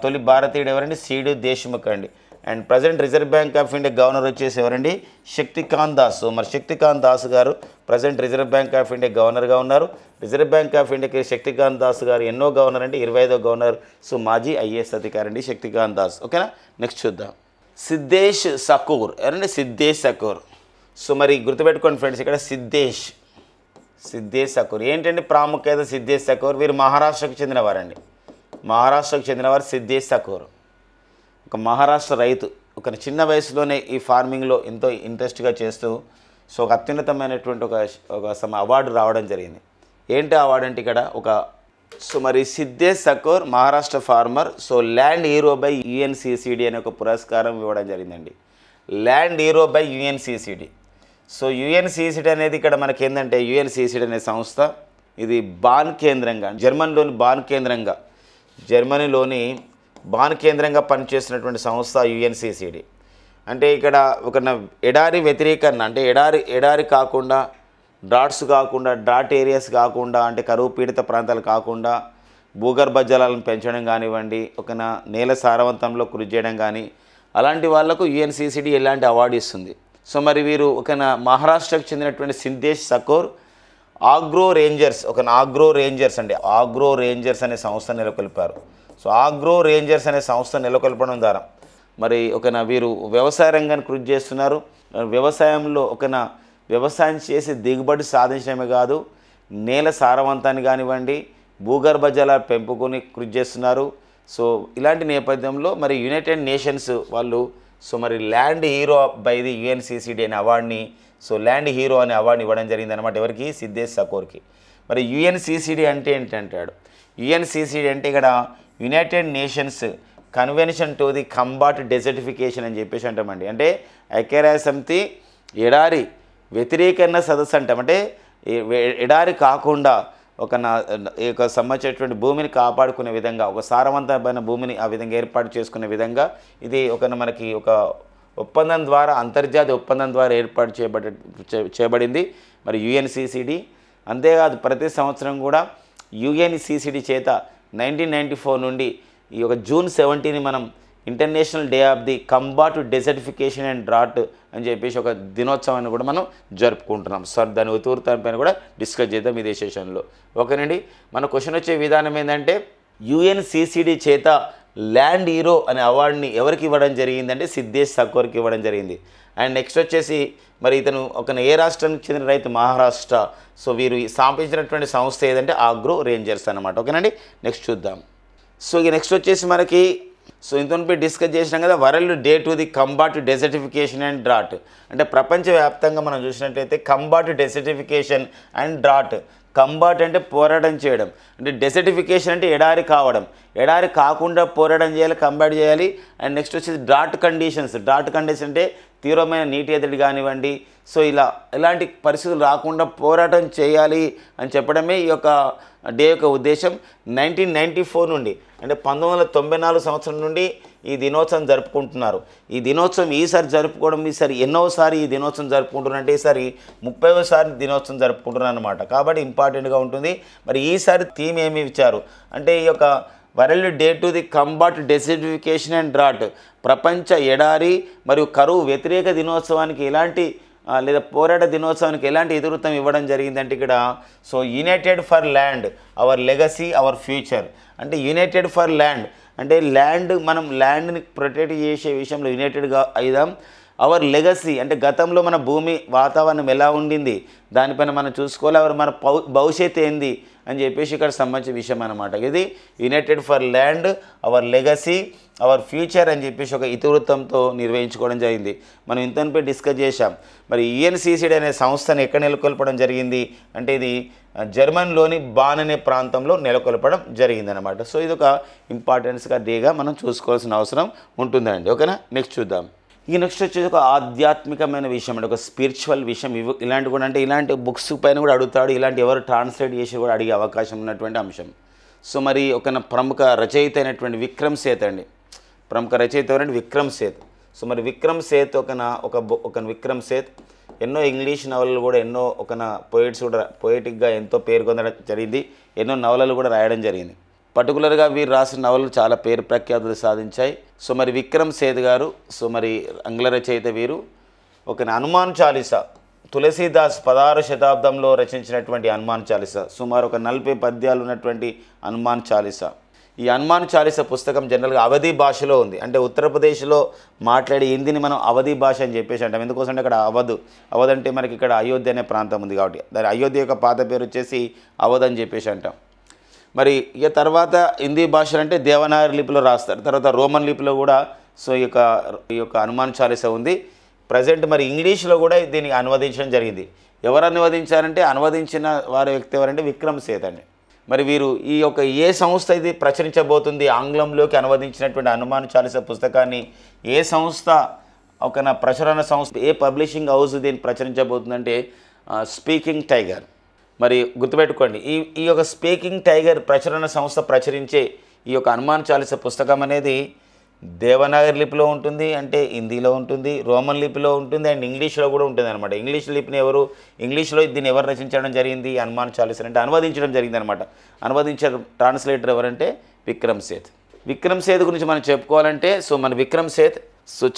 తొలి భారతీయుడు ఎవరండి, సిడి దేశ్ముఖ్ అండి. And present reserve Bank of India governor వచ్చేసి ఎవరండి, శక్తికాంత్ దాస్. మరి శక్తికాంత్ దాస్ గారు present reserve Bank of India గవర్నర్గా ఉన్నారు. రిజర్వ్ బ్యాంక్ ఆఫ్ ఇండియాకి శక్తికాంత్ దాస్ గారు ఎన్నో గవర్నర్ అంటే 25వ గవర్నర్. మాజీ IAS అధికారి అండి శక్తికాంత్ దాస్. ఓకేనా. నెక్స్ట్ చూద్దాం సిద్ధేష్ సకూర్ ఎవరండి, సిద్ధేష్ సకూర్. మరి గుర్తుపెట్టుకోండి ఫ్రెండ్స్, ఇక్కడ సిద్ధేష్ సకూర్ ఏంటంటే ప్రాముఖ్యత. సిద్ధేష్ సకూర్ వీరు మహారాష్ట్రకు చెందినవారండి. సిద్ధేష్ సకూర్ ఒక మహారాష్ట్ర రైతు. ఒక చిన్న వయసులోనే ఈ ఫార్మింగ్లో ఎంతో ఇంట్రెస్ట్గా చేస్తూ ఒక అత్యున్నతమైనటువంటి ఒక అవార్డు రావడం జరిగింది. ఏంటి అవార్డు అంటే ఇక్కడ మరి Siddhesh Sakore Maharashtra farmer land hero by UNCCD అనే ఒక పురస్కారం ఇవ్వడం జరిగిందండి. Land hero by UNCCD. So UNCCD అనేది ఇక్కడ మనకి ఏంటంటే యుఎన్సిసిడి అనే సంస్థ ఇది బాన్ కేంద్రంగా జర్మనీలోని బాన్ కేంద్రంగా పనిచేస్తున్నటువంటి సంస్థ యుఎన్సిసిడి. అంటే ఇక్కడ ఒక ఎడారి వ్యతిరేకరణ అంటే ఎడారి కాకుండా డ్రాట్స్ కాకుండా డ్రాట్ ఏరియాస్ కాకుండా అంటే కరువు పీడిత ప్రాంతాలు కాకుండా భూగర్భ జలాలను పెంచడం కానివ్వండి ఒక నేల సారవంతంలో కృషి చేయడం కానీ అలాంటి వాళ్లకు యుఎన్సిసిడి ఎలాంటి అవార్డు ఇస్తుంది. సో మరి వీరు ఒక మహారాష్ట్రకు చెందినటువంటి Siddhesh Sakore Agro Rangers Agro Rangers అనే సంస్థ నెలకొల్పారు. సో ఆగ్రో రేంజర్స్ అనే సంస్థ నెలకొల్పడం ద్వారా మరి వీరు వ్యవసాయ రంగాన్ని కృషి చేస్తున్నారు. వ్యవసాయంలో వ్యవసాయం చేసి దిగుబడి సాధించడమే కాదు నేల సారవంతాన్ని కానివ్వండి భూగర్భ జలాలు పెంపుకొని కృషి చేస్తున్నారు. సో ఇలాంటి నేపథ్యంలో మరి యునైటెడ్ నేషన్స్ వాళ్ళు సో మరి land hero by the UNCCD అనే అవార్డుని ల్యాండ్ హీరో అనే అవార్డుని ఇవ్వడం జరిగింది అనమాట. ఎవరికి? సిద్ధేష్ సకోర్కి. మరి యుఎన్సిసిడి అంటే ఏంటంటాడు? యుఎన్సిసిడి అంటే ఇక్కడ United nations convention to the combat desertification అని చెప్పేసి అంటామండి. అంటే ఐక్యరాజ్య సమితి ఎడారి వ్యతిరేకరణ సదస్సు అంటాం. అంటే ఎడారి కాకుండా సంబంధించినటువంటి భూమిని కాపాడుకునే విధంగా ఒక సారవంతమైన భూమిని ఆ విధంగా ఏర్పాటు చేసుకునే విధంగా ఇది మనకి ఒక ఒప్పందం ద్వారా అంతర్జాతీయ ఒప్పందం ద్వారా ఏర్పాటు చేయబడింది మరి యుఎన్సిసిడి. అంతేకాదు ప్రతి సంవత్సరం కూడా యుఎన్సిసిడి చేత 1994 నుండి ఈ జూన్ 17 మనం international day of the combat desertification and drought అని చెప్పేసి ఒక దినోత్సవాన్ని కూడా మనం జరుపుకుంటున్నాం. సార్ దాని ఉతూర్తం పైన కూడా డిస్కస్ చేద్దాం ఇదే సెషన్లో. ఓకేనండి. మన క్వశ్చన్ వచ్చే విధానం ఏంటంటే యుఎన్సిసిడి చేత ల్యాండ్ హీరో అనే అవార్డుని ఎవరికి ఇవ్వడం జరిగిందంటే సిద్ధేష్ సకోర్కి ఇవ్వడం జరిగింది. అండ్ నెక్స్ట్ వచ్చేసి మరి ఇతను ఏ రాష్ట్రానికి చెందిన రైతు? మహారాష్ట్ర. సో వీరు స్థాపించినటువంటి సంస్థ ఏదంటే ఆగ్రో రేంజర్స్ అనమాట. ఓకేనండి. నెక్స్ట్ చూద్దాం. సో ఇక నెక్స్ట్ వచ్చేసి మనకి ఇంతపై డిస్కస్ చేసినాం కదా world day to the combat desertification and drought. అంటే ప్రపంచవ్యాప్తంగా మనం చూసినట్లయితే combat desertification and drought. Combat అంటే పోరాటం చేయడం, అంటే డెజర్టిఫికేషన్ అంటే ఎడారి కావడం, ఎడారి కాకుండా పోరాటం చేయాలి, కంబాట్ చేయాలి. అండ్ నెక్స్ట్ వచ్చేసి డ్రాట్ కండిషన్స్ అంటే తీవ్రమైన నీటి ఎద్దడి కానివ్వండి. సో ఇలాంటి పరిస్థితులు రాకుండా పోరాటం చేయాలి అని చెప్పడమే ఈ యొక్క డే యొక్క ఉద్దేశం. 1994 నుండి అంటే 1994 సంవత్సరం నుండి ఈ దినోత్సవం జరుపుకుంటున్నారు. ఈ దినోత్సవం ఈసారి జరుపుకోవడం ఎన్నోసారి ఈ దినోత్సవం జరుపుకుంటున్నారంటే ఈసారి 30వసారి దినోత్సవం జరుపుకుంటున్నారు అనమాట. కాబట్టి ఇంపార్టెంట్గా ఉంటుంది. మరి ఈసారి థీమ్ ఏమి ఇచ్చారు అంటే ఈ యొక్క world day to the combat desertification and drought, ప్రపంచ ఎడారి మరియు కరువు వ్యతిరేక దినోత్సవానికి ఎలాంటి లేదా పోరాట దినోత్సవానికి ఎలాంటి ఇతివృత్తం ఇవ్వడం జరిగిందంటే ఇక్కడ united for land our legacy our future. అంటే యునైటెడ్ ఫర్ ల్యాండ్ అంటే మనం ల్యాండ్ని ప్రొటెక్ట్ చేసే విషయంలో యునైటెడ్గా అయిదాం. అవర్ లెగసీ అంటే గతంలో మన భూమి వాతావరణం ఎలా ఉండింది దానిపైన మనం చూసుకోవాలి, మన భవిష్యత్తు ఏంది అని చెప్పేసి ఇక్కడ సంబంధించిన విషయం అనమాట. ఇది united for land our legacy our future అని చెప్పేసి ఒక ఇతివృత్తంతో నిర్వహించుకోవడం జరిగింది. మనం ఇంతపై డిస్కస్ చేశాం. మరి యుఎన్సిసిడి అనే సంస్థను ఎక్కడ నెలకొల్పడం జరిగింది అంటే ఇది జర్మనీలోని బాన్ అనే ప్రాంతంలో నెలకొల్పడం జరిగిందనమాట. సో ఇది ఒక ఇంపార్టెన్స్గా డేగా మనం చూసుకోవాల్సిన అవసరం ఉంటుందండి. ఓకేనా. నెక్స్ట్ చూద్దాం. ఈ నెక్స్ట్ వచ్చేసి ఒక ఆధ్యాత్మికమైన విషయం అంటే ఒక స్పిరిచువల్ విషయం. ఇలాంటి కూడా అంటే ఇలాంటి బుక్స్ పైన కూడా అడుగుతాడు, ఇలాంటి ఎవరు ట్రాన్స్లేట్ చేసి కూడా అడిగే అవకాశం ఉన్నటువంటి అంశం. సో మరి ఒక ప్రముఖ రచయిత అయినటువంటి విక్రమ్ సేత్ అండి. ప్రముఖ రచయిత ఎవరంటే విక్రమ్ సేత్. సో మరి విక్రమ్ సేత్ ఒక విక్రమ్ సేత్ ఎన్నో ఇంగ్లీష్ నవలలు కూడా ఎన్నో పోయిట్స్ కూడా పోయిటిక్గా ఎంతో పేర్కొనడం జరిగింది. ఎన్నో నవలలు కూడా రాయడం జరిగింది. పర్టికులర్గా వీరు రాసిన నవలలు చాలా పేరు ప్రఖ్యాతులు సాధించాయి. సో మరి విక్రమ్ సేత్ గారు మరి ఆంగ్ల రచయిత. వీరు హనుమాన్ చాలీసా తులసీదాస్ 16వ శతాబ్దంలో రచించినటువంటి హనుమాన్ చాలీసా సుమారు 40 పద్యాలు ఉన్నటువంటి హనుమాన్ చాలీసా. ఈ హనుమాన్ చాలీసా పుస్తకం జనరల్గా అవధి భాషలో ఉంది. అంటే ఉత్తరప్రదేశ్లో మాట్లాడే హిందీని మనం అవధి భాష అని చెప్పేసి అంటాం. ఎందుకోసం అంటే అక్కడ అవధ్ అంటే మనకి ఇక్కడ అయోధ్య అనే ప్రాంతం ఉంది కాబట్టి దాని అయోధ్య యొక్క పాత పేరు వచ్చేసి అవధ్ అని చెప్పేసి అంటాం. మరి ఇక తర్వాత హిందీ భాషలు అంటే దేవనాగరి లిపిలో రాస్తారు, తర్వాత రోమన్ లిపిలో కూడా సో ఈ యొక్క హనుమాన్ చాలీసా ఉంది. ప్రజెంట్ మరి ఇంగ్లీష్లో కూడా దీన్ని అనువదించడం జరిగింది. ఎవరు అనువదించారంటే అనువదించిన వారి వ్యక్తి ఎవరంటే విక్రమ్ సేత్ అండి. మరి వీరు ఈ యొక్క ఏ సంస్థ ఇది ప్రచురించబోతుంది ఆంగ్లంలోకి అనువదించినటువంటి హనుమాన్ చాలీసా పుస్తకాన్ని ఏ సంస్థ ఒక నా ప్రచురణ సంస్థ, ఏ పబ్లిషింగ్ హౌస్ దీన్ని ప్రచురించబోతుందంటే స్పీకింగ్ టైగర్. మరి గుర్తుపెట్టుకోండి, ఈ యొక్క స్పీకింగ్ టైగర్ ప్రచురణ సంస్థ ప్రచురించే ఈ యొక్క హనుమాన్ చాలీస పుస్తకం అనేది దేవనాగరి లిపిలో ఉంటుంది, అంటే హిందీలో ఉంటుంది, రోమన్ లిపిలో ఉంటుంది, అండ్ ఇంగ్లీష్లో కూడా ఉంటుంది అనమాట. ఇంగ్లీష్ లిపిని ఇంగ్లీష్లో దీన్ని ఎవరు రచించడం జరిగింది, హనుమాన్ చాలీస అంటే అనువదించడం జరిగింది అనమాట. అనువదించారు ట్రాన్స్లేటర్ ఎవరంటే విక్రమ్ సేథ్. విక్రమ్ సేథ్ గురించి మనం చెప్పుకోవాలంటే మన విక్రమ్ సేథ్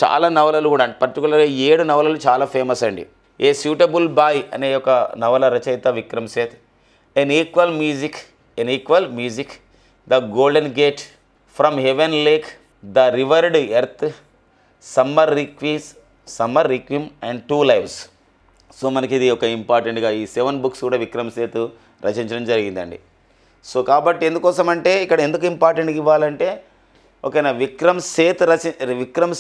చాలా నవలలు కూడా, పర్టికులర్గా 7 నవలలు చాలా ఫేమస్ అండి. ఏ సూటబుల్ బాయ్ అనే ఒక నవల రచయిత Vikram Seth. An Equal Music, The Golden Gate, From Heaven Lake, The Rivered Earth, Summer Requiem and 2 Lives. మనకి ఇది ఒక ఇంపార్టెంట్గా ఈ 7 బుక్స్ కూడా విక్రమ్ సేథ్ రచించడం జరిగిందండి. కాబట్టి ఎందుకోసం అంటే ఇక్కడ ఎందుకు ఇంపార్టెంట్గా ఇవ్వాలంటే, ఓకేనా, విక్రమ్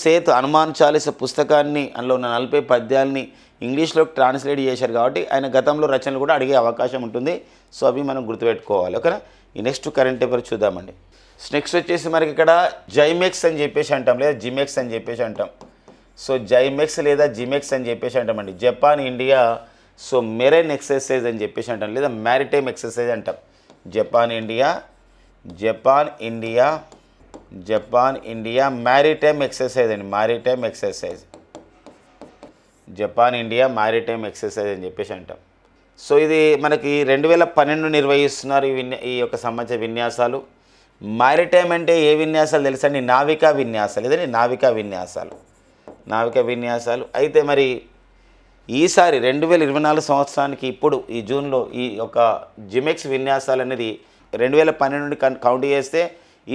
సేథ్ హనుమాన్ చాలీస పుస్తకాన్ని, అందులో ఉన్న 40 పద్యాలని ఇంగ్లీష్లోకి ట్రాన్స్లేట్ చేశారు కాబట్టి ఆయన గతంలో రచనలు కూడా అడిగే అవకాశం ఉంటుంది. అవి మనం గుర్తుపెట్టుకోవాలి. ఓకేనా. ఈ నెక్స్ట్ కరెంట్ అఫైర్ చూద్దామండి. నెక్స్ట్ వచ్చేసి మనకి ఇక్కడ జైమెక్స్ అని చెప్పేసి అంటాం, లేదా జిమెక్స్ అని చెప్పేసి అంటాం. జైమెక్స్ లేదా జిమెక్స్ అని చెప్పేసి అంటామండి. జపాన్ ఇండియా మెరైన్ ఎక్సర్సైజ్ అని చెప్పేసి అంటాం, లేదా మ్యారిటైమ్ ఎక్సర్సైజ్ అంటాం. జపాన్ ఇండియా మ్యారిటైమ్ ఎక్సర్సైజ్ అండి. జపాన్ ఇండియా మ్యారిటైమ్ ఎక్సర్సైజ్ అని చెప్పేసి అంటాం. ఇది మనకి 2012 నిర్వహిస్తున్నారు ఈ యొక్క సంబంధించిన విన్యాసాలు. మ్యారిటైమ్ అంటే ఏ విన్యాసాలు తెలుసండి? నావికా విన్యాసాలు, లేదండి నావికా విన్యాసాలు. అయితే మరి ఈసారి 2024 సంవత్సరానికి ఇప్పుడు ఈ జూన్లో ఈ యొక్క జిమెక్స్ విన్యాసాలు అనేది 2012 నుండి కౌంట్ చేస్తే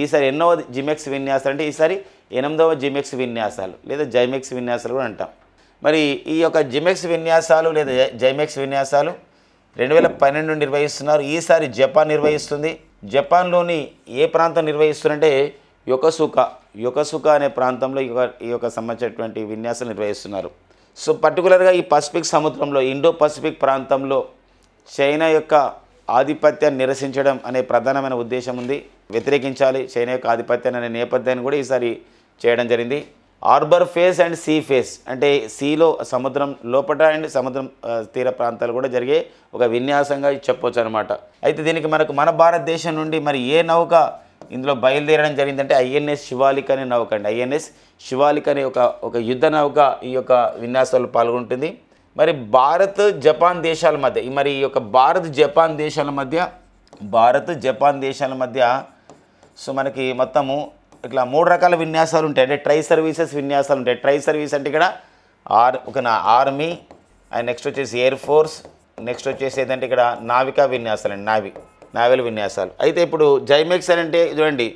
ఈసారి ఎన్నవ జిమెక్స్ విన్యాసాలు అంటే ఈసారి 8వ జిమెక్స్ విన్యాసాలు, లేదా జైమెక్స్ విన్యాసాలు కూడా అంటాం. మరి ఈ యొక్క జిమెక్స్ విన్యాసాలు లేదా జైమెక్స్ విన్యాసాలు 2012 నుండి నిర్వహిస్తున్నారు. ఈసారి జపాన్ నిర్వహిస్తుంది. జపాన్లోని ఏ ప్రాంతం నిర్వహిస్తున్నారంటే యొకసుకా అనే ప్రాంతంలో ఈ యొక్క సంబంధించినటువంటి విన్యాసాలు నిర్వహిస్తున్నారు. పర్టికులర్గా ఈ పసిఫిక్ సముద్రంలో, ఇండో పసిఫిక్ ప్రాంతంలో చైనా యొక్క ఆధిపత్యాన్ని నిరసించడం అనే ప్రధానమైన ఉద్దేశం ఉంది. వ్యతిరేకించాలి చైనా యొక్క ఆధిపత్యాన్ని అనే నేపథ్యాన్ని కూడా ఈసారి చేయడం జరిగింది. Harbour phase and sea phase అంటే సీలో, సముద్రం లోపల అండ్ సముద్రం తీర ప్రాంతాలు కూడా జరిగే ఒక విన్యాసంగా చెప్పవచ్చు అనమాట. అయితే దీనికి మన భారతదేశం నుండి మరి ఏ నౌక ఇందులో బయలుదేరడం జరిగిందంటే ఐఎన్ఎస్ శివాలిక్ అనే నౌక అండి. ఐఎన్ఎస్ శివాలిక్ అనే ఒక యుద్ధ నౌక ఈ యొక్క విన్యాసాల్లో పాల్గొంటుంది. మరి భారత్ జపాన్ దేశాల మధ్య ఈ యొక్క భారత్ జపాన్ దేశాల మధ్య మనకి మొత్తము ఇట్లా 3 రకాల విన్యాసాలు ఉంటాయి. అంటే ట్రై సర్వీసెస్ విన్యాసాలు ఉంటాయి. ట్రై సర్వీస్ అంటే ఇక్కడ ఆర్మీ, అండ్ నెక్స్ట్ వచ్చేసి ఎయిర్ ఫోర్స్, నెక్స్ట్ వచ్చేసి ఏంటంటే ఇక్కడ నావికా విన్యాసాలు అండి, నావల్ విన్యాసాలు. అయితే ఇప్పుడు జైమెక్స్ అని అంటే చూడండి,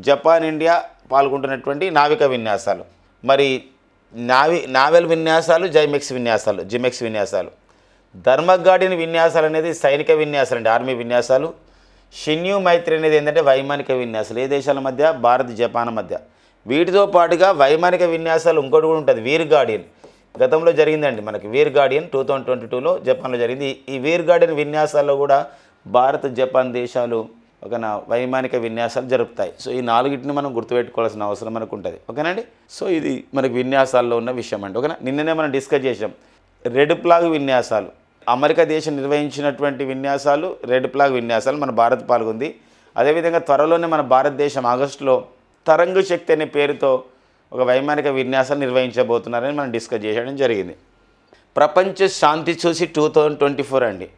జపాన్ ఇండియా పాల్గొంటున్నటువంటి నావికా విన్యాసాలు. మరి నావల్ విన్యాసాలు, జిమెక్స్ విన్యాసాలు. ధర్మగార్డియన్ విన్యాసాలు అనేది సైనిక విన్యాసాలు అండి, ఆర్మీ విన్యాసాలు. షిన్యూ మైత్రి అనేది ఏంటంటే వైమానిక విన్యాసాలు. ఏ దేశాల మధ్య? భారత్ జపాన్ మధ్య. వీటితో పాటుగా వైమానిక విన్యాసాలు ఇంకోటి కూడా ఉంటుంది, వీర్ గార్డియన్. గతంలో జరిగిందండి మనకి వీర్ గార్డియన్ 2022లో జపాన్లో జరిగింది. ఈ వీర్ గార్డియన్ విన్యాసాల్లో కూడా భారత్ జపాన్ దేశాలు ఒక వైమానిక విన్యాసాలు జరుపుతాయి. ఈ 4టిని మనం గుర్తుపెట్టుకోవాల్సిన అవసరం మనకు ఉంటుంది. ఓకేనండి. ఇది మనకి విన్యాసాల్లో ఉన్న విషయం అండి. ఓకేనా. నిన్ననే మనం డిస్కస్ చేసాం రెడ్ ఫ్లాగ్ విన్యాసాలు. అమెరికా దేశం నిర్వహించినటువంటి విన్యాసాలు, రెడ్ ఫ్లాగ్ విన్యాసాలు మన భారత్ పాల్గొంది. అదేవిధంగా త్వరలోనే మన భారతదేశం ఆగస్టులో తరంగు శక్తి అనే పేరుతో ఒక వైమానిక విన్యాసాలు నిర్వహించబోతున్నారని మనం డిస్కస్ చేయడం జరిగింది. ప్రపంచ శాంతి చూసి 2024 అండి.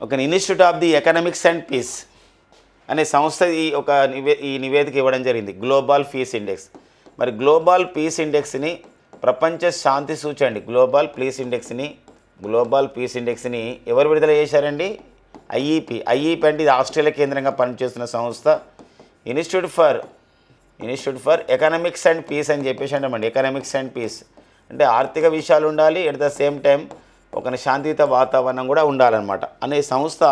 ఒక institute of the economics and peace అనే సంస్థ ఈ నివేదిక ఇవ్వడం జరిగింది, గ్లోబల్ పీస్ ఇండెక్స్. మరి గ్లోబల్ పీస్ ఇండెక్స్ని ప్రపంచ శాంతి సూచి అండి, గ్లోబల్ పీస్ ఇండెక్స్ని ఎవరు విడుదల చేశారండి? ఐఈపీ అంటే ఇది ఆస్ట్రేలియా కేంద్రంగా పనిచేస్తున్న సంస్థ. Institute for economics and peace అని చెప్పేసి అంటామండి. ఎకనామిక్స్ అండ్ పీస్ అంటే ఆర్థిక విషయాలు ఉండాలి, ఎట్ ద సేమ్ టైం ఒక శాంతియుత వాతావరణం కూడా ఉండాలన్నమాట అనే సంస్థ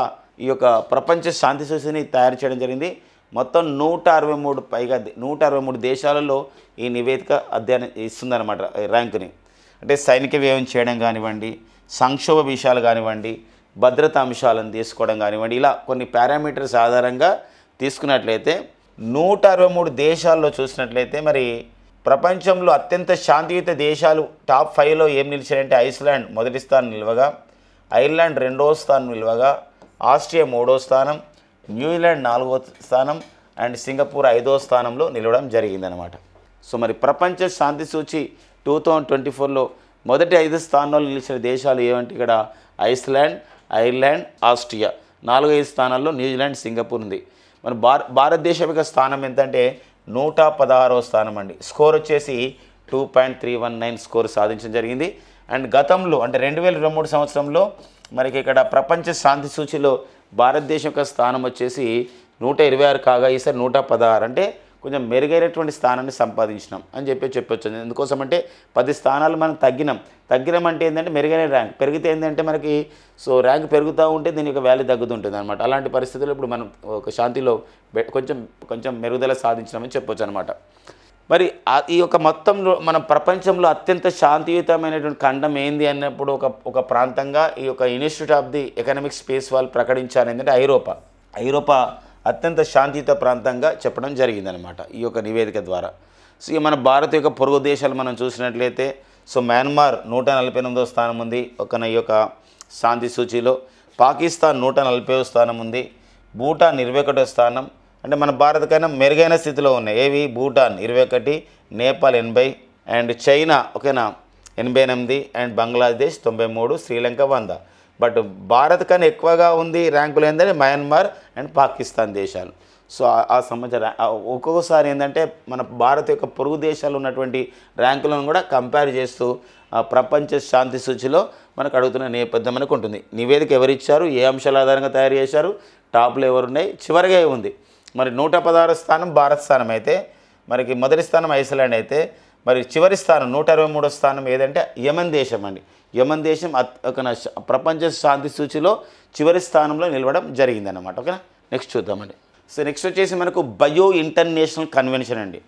ఈ యొక్క ప్రపంచ శాంతి సూచిని తయారు చేయడం జరిగింది. మొత్తం 163 దేశాలలో ఈ నివేదిక అధ్యయనం ఇస్తుందన్నమాట ర్యాంకుని. అంటే సైనిక వ్యయం చేయడం కానివ్వండి, సంక్షోభ విషయాలు కానివ్వండి, భద్రతా అంశాలను తీసుకోవడం కానివ్వండి, ఇలా కొన్ని పారామీటర్స్ ఆధారంగా తీసుకున్నట్లయితే 163 దేశాల్లో చూసినట్లయితే మరి ప్రపంచంలో అత్యంత శాంతియుత దేశాలు టాప్ 5లో ఏం నిలిచాయంటే ఐస్లాండ్ మొదటి స్థానం నిలవగా, ఐర్లాండ్ రెండవ స్థానం నిలవగా, ఆస్ట్రియా మూడవ స్థానం, న్యూజిలాండ్ నాలుగవ స్థానం అండ్ సింగపూర్ 5వ స్థానంలో నిలవడం జరిగిందనమాట. సో మరి ప్రపంచ శాంతి సూచి 2024లో మొదటి 5 స్థానాల్లో నిలిచిన దేశాలు ఏమంటే ఇక్కడ ఐస్లాండ్, ఐర్లాండ్, ఆస్ట్రియా. 4-5 స్థానాల్లో న్యూజిలాండ్, సింగపూర్ ఉంది. మన భారతదేశం యొక్క స్థానం ఎంతంటే 116వ స్థానం అండి. స్కోర్ వచ్చేసి 2.319 స్కోర్ సాధించడం జరిగింది. అండ్ గతంలో అంటే 2023 సంవత్సరంలో మనకి ఇక్కడ ప్రపంచ శాంతి సూచిలో భారతదేశం యొక్క స్థానం వచ్చేసి 126 కాగా ఈసారి 116 అంటే కొంచెం మెరుగైనటువంటి స్థానాన్ని సంపాదించినాం అని చెప్పొచ్చు. ఎందుకోసం అంటే 10 స్థానాలు మనం తగ్గినాం అంటే ఏంటంటే మెరుగైన ర్యాంక్ పెరిగితే ఏంటంటే మనకి సో ర్యాంక్ పెరుగుతూ ఉంటే దీని యొక్క వాల్యూ తగ్గుతుంటుంది అనమాట. అలాంటి పరిస్థితుల్లో ఇప్పుడు మనం ఒక శాంతిలో కొంచెం మెరుగుదల సాధించినామని చెప్పొచ్చు అనమాట. మరి ఈ యొక్క మొత్తంలో మన ప్రపంచంలో అత్యంత శాంతియుతమైనటువంటి ఖండం ఏంది అన్నప్పుడు ఒక ప్రాంతంగా ఈ యొక్క institute of the economic space వాళ్ళు ప్రకటించారు ఏంటంటే ఐరోపా అత్యంత శాంతియుత ప్రాంతంగా చెప్పడం జరిగిందనమాట ఈ యొక్క నివేదిక ద్వారా. సో ఇక మన భారత్ యొక్క పొరుగు దేశాలు మనం చూసినట్లయితే సో మయన్మార్ 148వ స్థానం ఉంది ఈ యొక్క శాంతి సూచీలో. పాకిస్తాన్ 140వ స్థానం ఉంది. భూటాన్ 21వ స్థానం. అంటే మన భారత్ కన్నా మెరుగైన స్థితిలో ఉన్నాయి. ఏవి? Bhutan 21, Nepal 80 and China 88 and Bangladesh 93, Sri Lanka 100. But Bharat కన్నా ఎక్కువగా ఉంది ర్యాంకులు ఏంటంటే మయన్మార్ అండ్ పాకిస్తాన్ దేశాలు. సో ఆ సంబంధించిన ఒక్కొక్కసారి ఏంటంటే మన భారత్ యొక్క పొరుగు దేశాలు ఉన్నటువంటి ర్యాంకులను కూడా కంపేర్ చేస్తూ ప్రపంచ శాంతి సూచిలో మనకు అడుగుతున్న నేపథ్యం మనకు ఉంటుంది. నివేదిక ఎవరిచ్చారు, ఏ అంశాల ఆధారంగా తయారు చేశారు, టాప్లో ఎవరున్నాయి, చివరిగా ఉంది. మరి 116 స్థానం భారత్ స్థానం అయితే, మనకి మొదటి స్థానం ఐస్లాండ్ అయితే, మరి చివరి స్థానం 123వ స్థానం ఏదంటే యమన్ దేశం అండి. యమన్ దేశం ప్రపంచ శాంతి సూచిలో చివరి స్థానంలో నిలవడం జరిగిందన్నమాట. ఓకేనా, నెక్స్ట్ చూద్దామండి. సో నెక్స్ట్ వచ్చేసి మనకు బయో ఇంటర్నేషనల్ కన్వెన్షన్ అండి.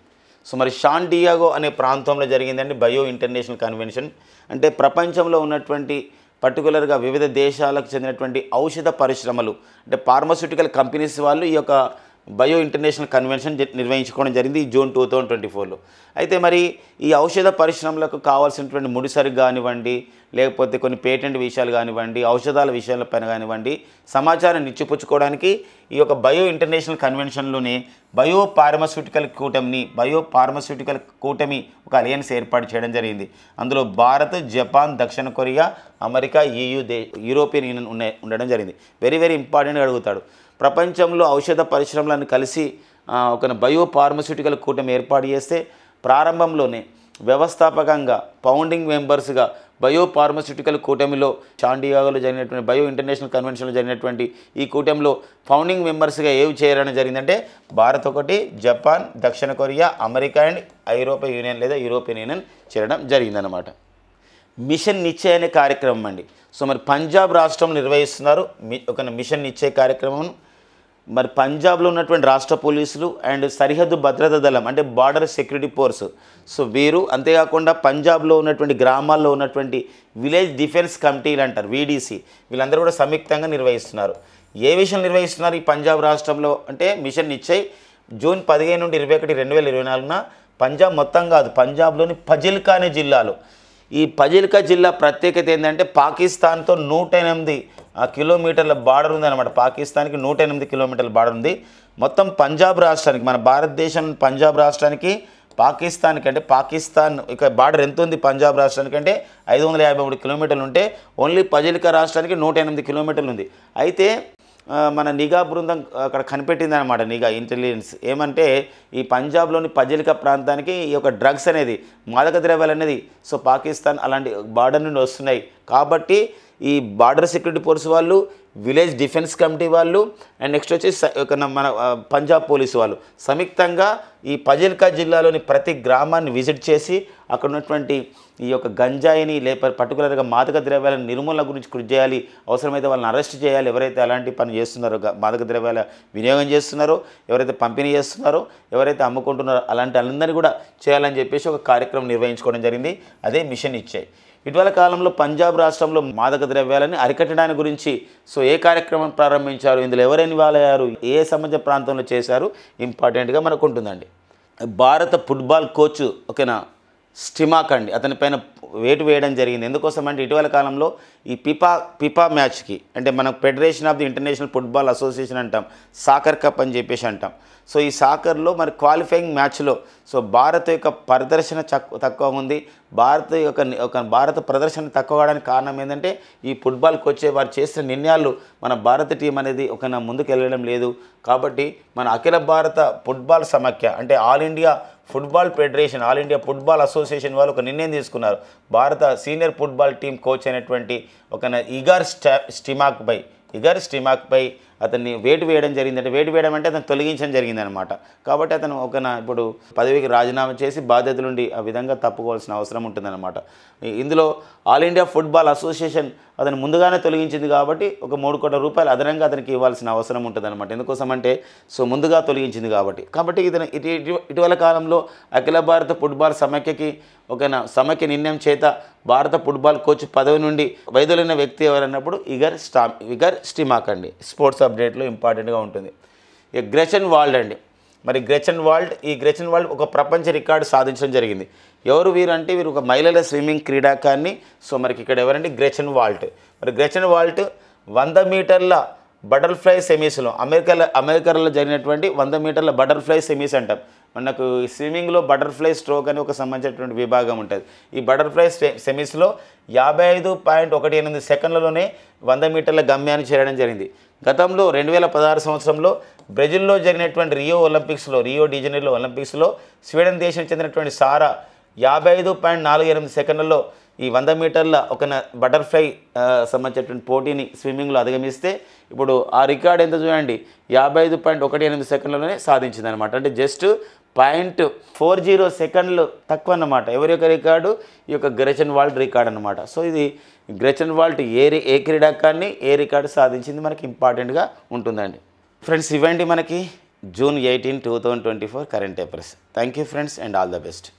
సో మరి శాన్ డియాగో అనే ప్రాంతంలో జరిగిందండి బయో ఇంటర్నేషనల్ కన్వెన్షన్. అంటే ప్రపంచంలో ఉన్నటువంటి పర్టికులర్గా వివిధ దేశాలకు చెందినటువంటి ఔషధ పరిశ్రమలు అంటే ఫార్మాస్యూటికల్ కంపెనీస్ వాళ్ళు ఈ యొక్క బయో ఇంటర్నేషనల్ కన్వెన్షన్ నిర్వహించుకోవడం జరిగింది జూన్ 2024లో. అయితే మరి ఈ ఔషధ పరిశ్రమలకు కావాల్సినటువంటి ముడిసరుకు కానివ్వండి, లేకపోతే కొన్ని పేటెంట్ విషయాలు కానివ్వండి, ఔషధాల విషయాలపైన కానివ్వండి సమాచారాన్ని ఇచ్చిపుచ్చుకోవడానికి ఈ యొక్క బయో ఇంటర్నేషనల్ కన్వెన్షన్లోనే బయో ఫార్మాస్యూటికల్ కూటమి ఒక అలయన్స్ ఏర్పాటు చేయడం జరిగింది. అందులో భారత్, జపాన్, దక్షిణ కొరియా, అమెరికా, యూరోపియన్ యూనియన్ ఉండడం జరిగింది. వెరీ వెరీ ఇంపార్టెంట్గా అడుగుతాడు. ప్రపంచంలో ఔషధ పరిశ్రమలను కలిసి ఒక బయో ఫార్మాస్యూటికల్ కూటమి ఏర్పాటు చేస్తే ప్రారంభంలోనే వ్యవస్థాపకంగా ఫౌండింగ్ మెంబర్స్గా బయో ఫార్మాస్యూటికల్ కూటమిలో శాన్ డియాగోలో జరిగినటువంటి బయో ఇంటర్నేషనల్ కన్వెన్షన్లో జరిగినటువంటి ఈ కూటమిలో ఫౌండింగ్ మెంబర్స్గా ఏవి చేయాలని జరిగిందంటే భారత్ ఒకటి, జపాన్, దక్షిణ Korea, America and European union చేరడం జరిగిందనమాట. మిషన్ నిశ్చయ్ అనే కార్యక్రమం అండి. సో మరి పంజాబ్ రాష్ట్రం నిర్వహిస్తున్నారు మిషన్ నిశ్చయ్ కార్యక్రమం. మరి పంజాబ్లో ఉన్నటువంటి రాష్ట్ర పోలీసులు అండ్ సరిహద్దు భద్రతా దళం అంటే బార్డర్ సెక్యూరిటీ ఫోర్స్, సో వీరు అంతేకాకుండా పంజాబ్లో ఉన్నటువంటి గ్రామాల్లో ఉన్నటువంటి విలేజ్ డిఫెన్స్ కమిటీలు అంటారు వీడీసీ, వీళ్ళందరూ కూడా సంయుక్తంగా నిర్వహిస్తున్నారు. ఏ విషయం నిర్వహిస్తున్నారు ఈ పంజాబ్ రాష్ట్రంలో అంటే మిషన్ నిశ్చయ్ జూన్ 15 నుండి 21, 2024 పంజాబ్ మొత్తం కాదు, పంజాబ్లోని ఫజిల్కా అనే జిల్లాలో. ఈ ఫజిల్కా జిల్లా ప్రత్యేకత ఏంటంటే పాకిస్తాన్తో 108 కిలోమీటర్ల బార్డర్ ఉందన్నమాట. పాకిస్తాన్కి 108 కిలోమీటర్ల బార్డర్ ఉంది. మొత్తం పంజాబ్ రాష్ట్రానికి, మన భారతదేశం పంజాబ్ రాష్ట్రానికి పాకిస్తాన్కి అంటే పాకిస్తాన్ ఇక బార్డర్ ఎంత ఉంది పంజాబ్ రాష్ట్రానికి అంటే 553 కిలోమీటర్లు ఉంటే ఓన్లీ ఫజిల్కా రాష్ట్రానికి 108 కిలోమీటర్లు ఉంది. అయితే మన నిఘా బృందం అక్కడ కనిపెట్టిందనమాట, నిఘా ఇంటెలిజెన్స్ ఏమంటే ఈ పంజాబ్లోని ఫజిల్కా ప్రాంతానికి ఈ యొక్క డ్రగ్స్ అనేది, మాదక ద్రవ్యాలు అనేది సో పాకిస్తాన్ అలాంటి బార్డర్ నుండి వస్తున్నాయి కాబట్టి ఈ బార్డర్ సెక్యూరిటీ ఫోర్స్ వాళ్ళు, విలేజ్ డిఫెన్స్ కమిటీ వాళ్ళు అండ్ నెక్స్ట్ వచ్చి మన పంజాబ్ పోలీసు వాళ్ళు సంయుక్తంగా ఈ ఫజిల్కా జిల్లాలోని ప్రతి గ్రామాన్ని విజిట్ చేసి అక్కడ ఉన్నటువంటి ఈ యొక్క గంజాయిని లేకపోతే పర్టికులర్గా మాదక ద్రవ్యాల నిర్మూలన గురించి కృషి చేయాలి. అవసరమైతే వాళ్ళని అరెస్ట్ చేయాలి. ఎవరైతే అలాంటి పని చేస్తున్నారో, మాదక ద్రవ్యాల వినియోగం చేస్తున్నారో, ఎవరైతే పంపిణీ చేస్తున్నారో, ఎవరైతే అమ్ముకుంటున్నారో అలాంటి వాళ్ళందరినీ కూడా చేయాలని చెప్పేసి ఒక కార్యక్రమం నిర్వహించుకోవడం జరిగింది. అదే మిషన్ నిశ్చయ్. ఇటీవల కాలంలో పంజాబ్ రాష్ట్రంలో మాదక ద్రవ్యాలని అరికట్టడానికి గురించి సో ఏ కార్యక్రమం ప్రారంభించారు, ఇందులో ఎవరు ఇన్వాల్వ్ అయ్యారు, ఏ సంబంధించిన ప్రాంతంలో చేశారు ఇంపార్టెంట్గా మనకు ఉంటుందండి. భారత ఫుట్బాల్ కోచ్ ఓకేనా స్టిమాక్ అండి, అతని పైన వేటు వేయడం జరిగింది. ఎందుకోసం అంటే ఇటీవల కాలంలో ఈ పిపా మ్యాచ్కి, అంటే మనం federation of the international football association అంటాం, సాకర్ కప్ అని చెప్పేసి అంటాం. సో ఈ సాకర్లో మరి క్వాలిఫైయింగ్ మ్యాచ్లో సో భారత్ యొక్క ప్రదర్శన తక్కువ ఉంది. భారత ప్రదర్శన తక్కువ కావడానికి కారణం ఏంటంటే ఈ ఫుట్బాల్ కోచ్ వారు చేసిన నిర్ణయాలు మన భారత టీం అనేది ముందుకు వెళ్ళడం లేదు. కాబట్టి మన అఖిల భారత ఫుట్బాల్ సమాఖ్య అంటే all India football federation, all India football association వాళ్ళు ఒక నిర్ణయం తీసుకున్నారు. భారత సీనియర్ ఫుట్బాల్ టీం కోచ్ అయినటువంటి ఇగర్ స్టిమాక్ పై అతన్ని వేటు వేయడం జరిగింది. అంటే వేటు వేయడం అంటే అతను తొలగించడం జరిగిందనమాట. కాబట్టి అతను ఇప్పుడు పదవికి రాజీనామా చేసి బాధ్యతల నుండి ఆ విధంగా తప్పుకోవాల్సిన అవసరం ఉంటుందన్నమాట. ఇందులో ఆల్ ఇండియా ఫుట్బాల్ అసోసియేషన్ అతను ముందుగానే తొలగించింది కాబట్టి ఒక 3 కోట్ల రూపాయలు అదనంగా అతనికి ఇవ్వాల్సిన అవసరం ఉంటుందన్నమాట. ఎందుకోసం అంటే సో ముందుగా తొలగించింది కాబట్టి ఇతను ఇటీవల కాలంలో అఖిల భారత ఫుట్బాల్ సమైక్య నిర్ణయం చేత భారత ఫుట్బాల్ కోచ్ పదవి నుండి వైదొలిగిన వ్యక్తి ఎవరన్నప్పుడు ఇగర్ స్టిమాక్ అండి. స్పోర్ట్స్ అప్డేట్లో ఇంపార్టెంట్గా ఉంటుంది. ఇక గ్రెచెన్ వాల్డ్ అండి. మరి గ్రెచెన్ వాల్డ్ ఒక ప్రపంచ రికార్డు సాధించడం జరిగింది. ఎవరు వీరు అంటే వీరు ఒక మహిళల స్విమ్మింగ్ క్రీడాకారిణి. సో మనకి ఇక్కడ ఎవరంటే గ్రెచెన్ వాల్డ్. మరి గ్రెచెన్ వాల్డ్ 100 మీటర్ల బటర్ఫ్లై సెమీస్లో అమెరికాలో జరిగినటువంటి 100 మీటర్ల బటర్ఫ్లై సెమీస్ అంటాం. మనకు స్విమ్మింగ్లో బటర్ఫ్లై స్ట్రోక్ అని ఒక సంబంధించినటువంటి విభాగం ఉంటుంది. ఈ బటర్ఫ్లై సెమీస్లో 55.18 సెకండ్లలోనే 100 మీటర్ల గమ్యాన్ని చేరడం జరిగింది. గతంలో 2016 సంవత్సరంలో బ్రెజిల్లో జరిగినటువంటి రియో డి జనీరో ఒలింపిక్స్లో స్వీడన్ దేశం చెందినటువంటి సారా 55.48 సెకండ్లలో ఈ 100 మీటర్ల బటర్ఫ్లై సంబంధించినటువంటి పోటీని స్విమ్మింగ్లో అధిగమిస్తే ఇప్పుడు ఆ రికార్డు ఎంత చూడండి 55.18 సెకండ్లలోనే సాధించిందనమాట. అంటే జస్ట్ 0.40 సెకండ్లు తక్కువ అన్నమాట. ఎవరి యొక్క రికార్డు? ఈ యొక్క గ్రెచెన్ వాల్డ్ రికార్డ్ అనమాట. సో ఇది గ్రెచెన్ వాల్డ్ ఏ క్రీడాకారిని ఏ రికార్డు సాధించింది మనకి ఇంపార్టెంట్గా ఉంటుందండి. ఫ్రెండ్స్ ఇవ్వండి మనకి June 18, 2024 current affairs. Thank you friends and all the best.